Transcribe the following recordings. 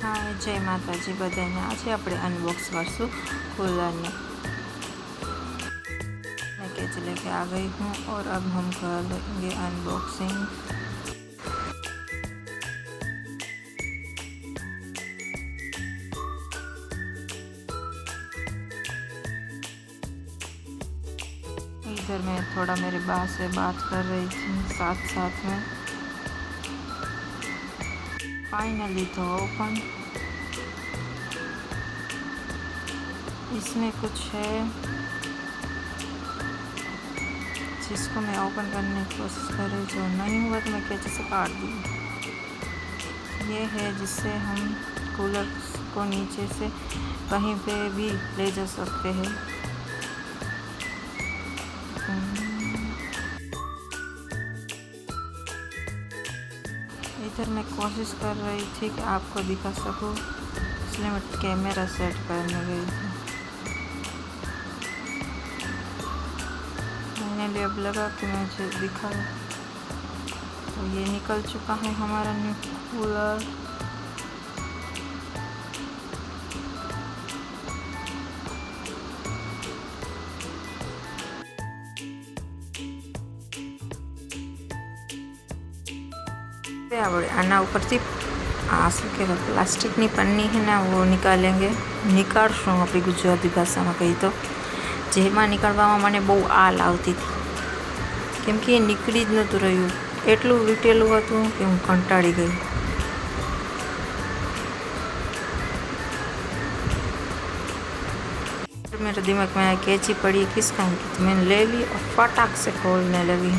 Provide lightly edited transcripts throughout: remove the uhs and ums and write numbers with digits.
हाँ, जय माता जी बधाने। आज આપણે अनबॉक्स करશું कूलर ने। मैं केच लेके आ गई हूँ और अब हम कर लेंगे अनबॉक्सिंग। इधर मैं थोड़ा मेरे बा से बात कर रही थी साथ साथ में। फाइनली तो ओपन। इसमें कुछ है जिसको मैं ओपन करने की कोशिश कर रही, जो नहीं हुआ तो मैं कैसे से काट दी। ये है जिससे हम कूलर को नीचे से कहीं पे भी ले जा सकते हैं। इधर मैं कोशिश कर रही थी कि आपको दिखा सकूं, इसलिए मैं कैमरा सेट करने गई थी। मैंने अब लगा कि मुझे दिखा, तो ये निकल चुका है हमारा न्यू कूलर। આપણે આના ઉપરથી આ શું કહેવાય પ્લાસ્ટિકની પન્ની છે ને वो निकालेंगे નીકાળશું આપણી ગુજરાતી ભાષામાં કહી તો। જેમાં નીકાળવામાં મને બહુ આલ આવતી હતી, કેમ કે એ નીકળી જ નહોતું રહ્યું। એટલું વીટેલું હતું કે હું કંટાળી ગઈ। मेरे दिमाग में कैंची पड़ी किस काम की, तो मैंने ले ली और फटाक से खोलने लगी।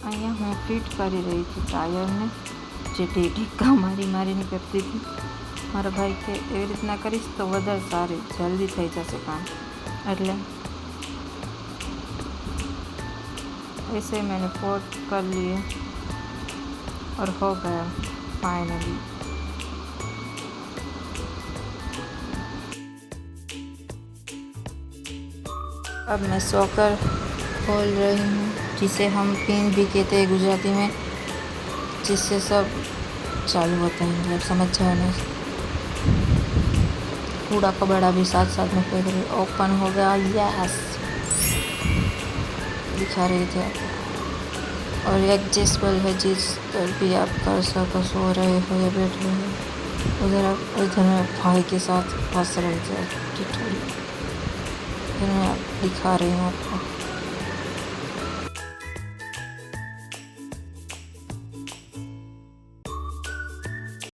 અહીંયા હું ફિટ કરી રહી હતી ટાયરને, જે ઢીકા મારીને કરતી હતી। મારા ભાઈ કે એવી રીતના કરીશ તો વધારે સારી જલ્દી થઈ જશે કામ, એટલે ऐसे मैंने पोर्ट कर लिए और हो गया फाइनली। अब मैं सॉकर खोल रही हूँ, जिसे हम पिन भी कहते हैं गुजराती में, जिससे सब चालू होता है, मतलब समझ जाओ ना। कूड़ा कबाड़ा भी साथ साथ में फेंक रही। ओपन हो गया, यस दिखा रही थी आपको। और एडजस्टेबल है, जिस पर भी आप कर सको, सो रहे हो या बैठ रहे हो। उधर मैं भाई के साथ हंस रही थी थोड़ी, फिर मैं दिखा रही हूँ आपको।